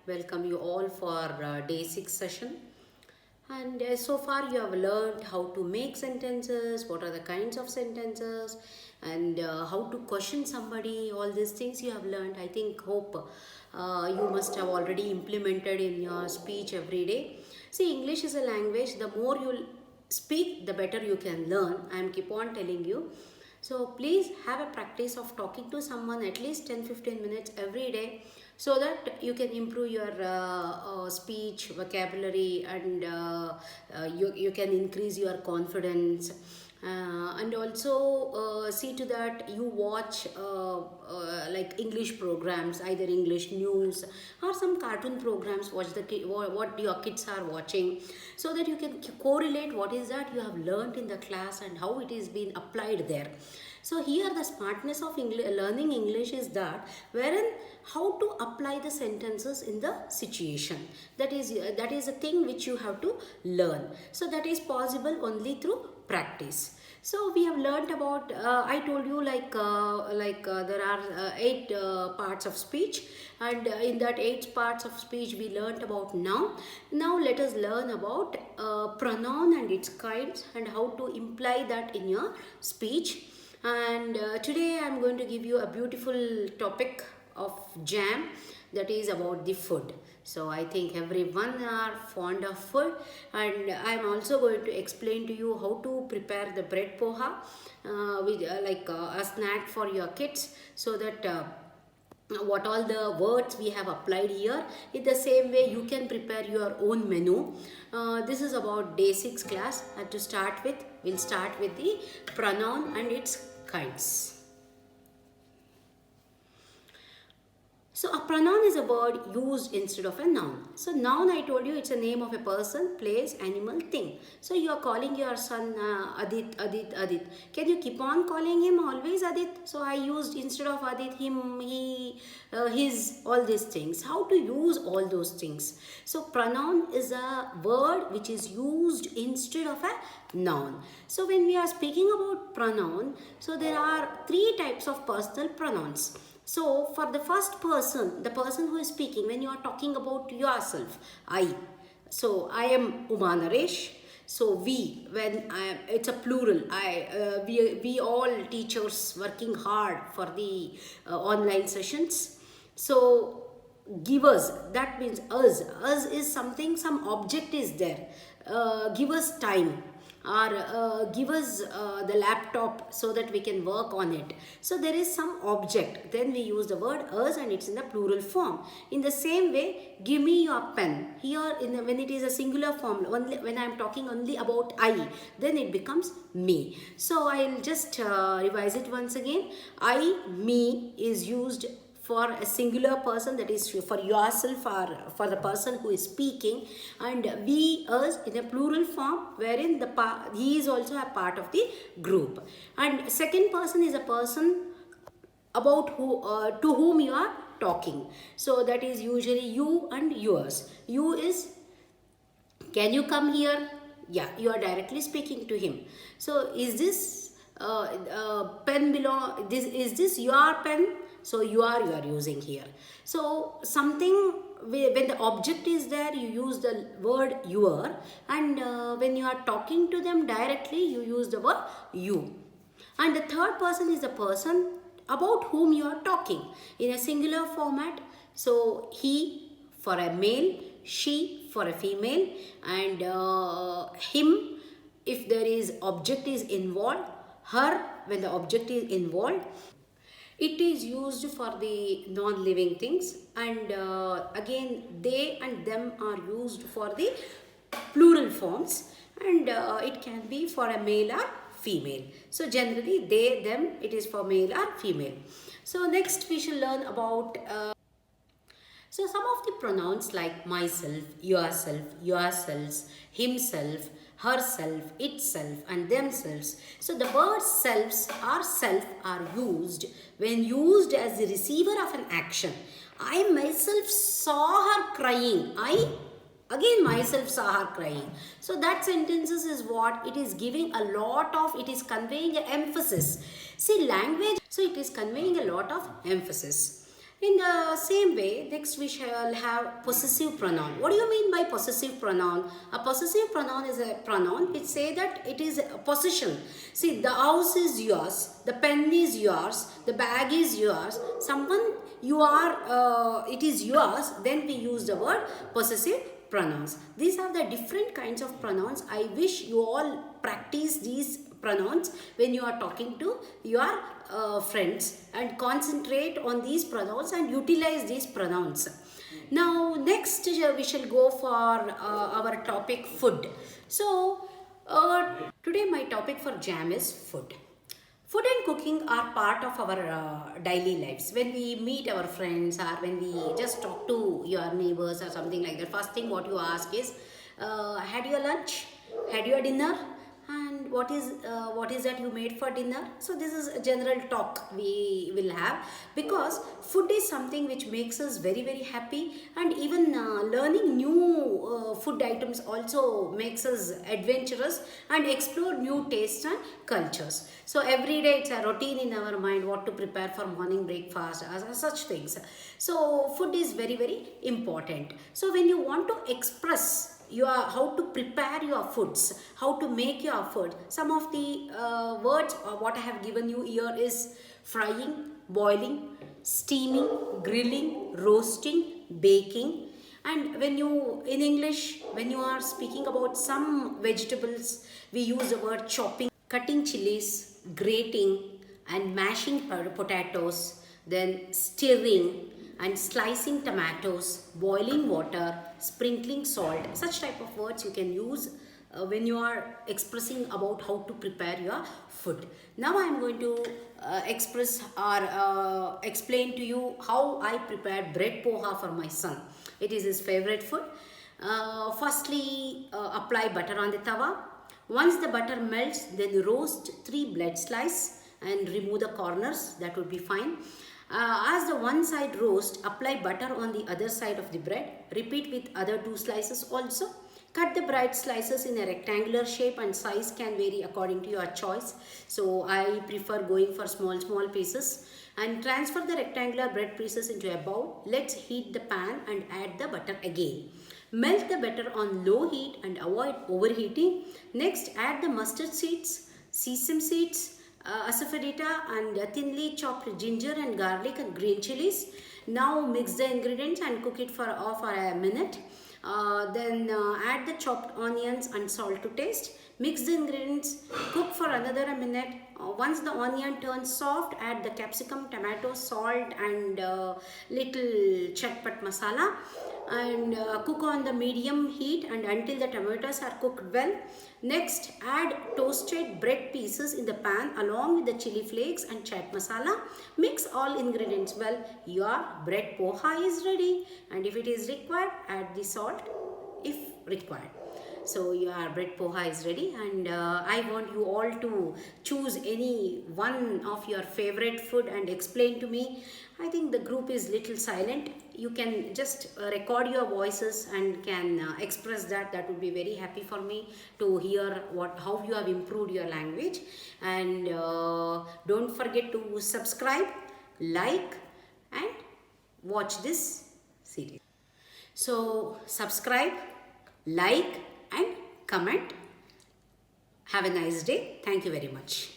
welcome you all for day 6 session. And so far you have learned how to make sentences, what are the kinds of sentences, and how to question somebody. All these things you have learned. I think, hope you must have already implemented in your speech every day. See, English is a language. The more you speak, the better you can learn. I am keep on telling you. So please have a practice of talking to someone at least 10-15 minutes every day, so that you can improve your speech, vocabulary, and you can increase your confidence. And also see to that you watch like English programs, either English news or some cartoon programs. Watch what your kids are watching, so that you can correlate what is that you have learned in the class and how it is being applied there. So here the smartness of learning English is that wherein how to apply the sentences in the situation. That is a thing which you have to learn. So that is possible only through practice. So we have learned about, I told you there are 8 parts of speech, and in that 8 parts of speech we learned about noun. Now let us learn about pronoun and its kinds and how to imply that in your speech. And today I am going to give you a beautiful topic of jam, that is about the food. So I think everyone are fond of food, and I am also going to explain to you how to prepare the bread poha with a snack for your kids, so that what all the words we have applied here, in the same way you can prepare your own menu. This is about day 6 class, and to start with, we'll start with the pronoun and its kinds. So a pronoun is a word used instead of a noun. So noun, I told you, it's a name of a person, place, animal, thing. So you are calling your son Adit, Adit, Adit. Can you keep on calling him always Adit? So I used instead of Adit, him, he, his, all these things. How to use all those things? So pronoun is a word which is used instead of a noun. So when we are speaking about pronoun, so there are 3 types of personal pronouns. So for the first person, the person who is speaking, when you are talking about yourself, I. So I am Uma Naresh. So we, it's a plural. We all teachers working hard for the online sessions. So givers, that means us. Us is something, some object is there. Give us time, or give us the laptop so that we can work on it. So there is some object, then we use the word us, and it's in the plural form. In the same way, give me your pen. Here when it is a singular form, only when I am talking only about I, then it becomes me. So I'll just revise it once again. I, me is used for a singular person, that is for yourself or for the person who is speaking, and we, us in a plural form, wherein he is also a part of the group. And second person is a person about who to whom you are talking. So that is usually you and yours. You is, can you come here? Yeah, you are directly speaking to him. So is this pen belong, is this your pen? So you are using here. So something, when the object is there, you use the word your, and when you are talking to them directly, you use the word you. And the third person is the person about whom you are talking in a singular format. So he for a male, she for a female, and him if there is object is involved, her when the object is involved. It is used for the non-living things, and again they and them are used for the plural forms, and it can be for a male or female. So generally they, them, it is for male or female. So next we shall learn about so some of the pronouns like myself, yourself, yourselves, himself, herself, itself, and themselves. So the words selves or self are used when used as the receiver of an action. I myself saw her crying. I again myself saw her crying. So that sentences is what it is giving a lot of, it is conveying an emphasis. See, language, so it is conveying a lot of emphasis. In the same way, next we shall have possessive pronoun. What do you mean by possessive pronoun? A possessive pronoun is a pronoun which say that it is a possession. See, the house is yours, the pen is yours, the bag is yours, someone you are, it is yours, then we use the word possessive pronouns. These are the different kinds of pronouns. I wish you all practice these pronouns when you are talking to your friends, and concentrate on these pronouns and utilize these pronouns. Now next we shall go for our topic food. So today my topic for jam is food. Food and cooking are part of our daily lives. When we meet our friends, or when we just talk to your neighbors or something like that, first thing what you ask is, had your lunch? Had your dinner? And what is that you made for dinner? So this is a general talk we will have, because food is something which makes us very very happy, and even learning new food items also makes us adventurous and explore new tastes and cultures. So every day it's a routine in our mind what to prepare for morning breakfast, such things. So food is very very important. So when you want to express how to prepare your foods, how to make your food, some of the words what I have given you here is frying, boiling, steaming, grilling, roasting, baking. And when you, in English, when you are speaking about some vegetables, we use the word chopping, cutting chilies, grating and mashing potatoes, then stirring and slicing tomatoes, boiling water, sprinkling salt. Such type of words you can use when you are expressing about how to prepare your food. Now I am going to express or explain to you how I prepared bread poha for my son. It is his favorite food. Firstly, apply butter on the tawa. Once the butter melts, then roast 3 bread slices and remove the corners. That would be fine. As the one side roast, apply butter on the other side of the bread. Repeat with other 2 slices also. Cut the bread slices in a rectangular shape, and size can vary according to your choice. So I prefer going for small pieces. And transfer the rectangular bread pieces into a bowl. Let's heat the pan and add the butter again. Melt the butter on low heat and avoid overheating. Next, add the mustard seeds, sesame seeds, asafoetida and thinly chopped ginger and garlic and green chilies. Now mix the ingredients and cook it for a minute. Then add the chopped onions and salt to taste. Mix the ingredients, cook for another minute. Once the onion turns soft, add the capsicum, tomato, salt and little chatpat masala, and cook on the medium heat and until the tomatoes are cooked well. Next, add toasted bread pieces in the pan along with the chili flakes and chaat masala. Mix all ingredients well. Your bread poha is ready, and if it is required, add the salt if required. So your bread poha is ready, and I want you all to choose any one of your favorite food and explain to me. I think the group is little silent. You can just record your voices and can express that. That would be very happy for me to hear how you have improved your language. And don't forget to subscribe, like and watch this series. So subscribe, like and comment. Have a nice day. Thank you very much.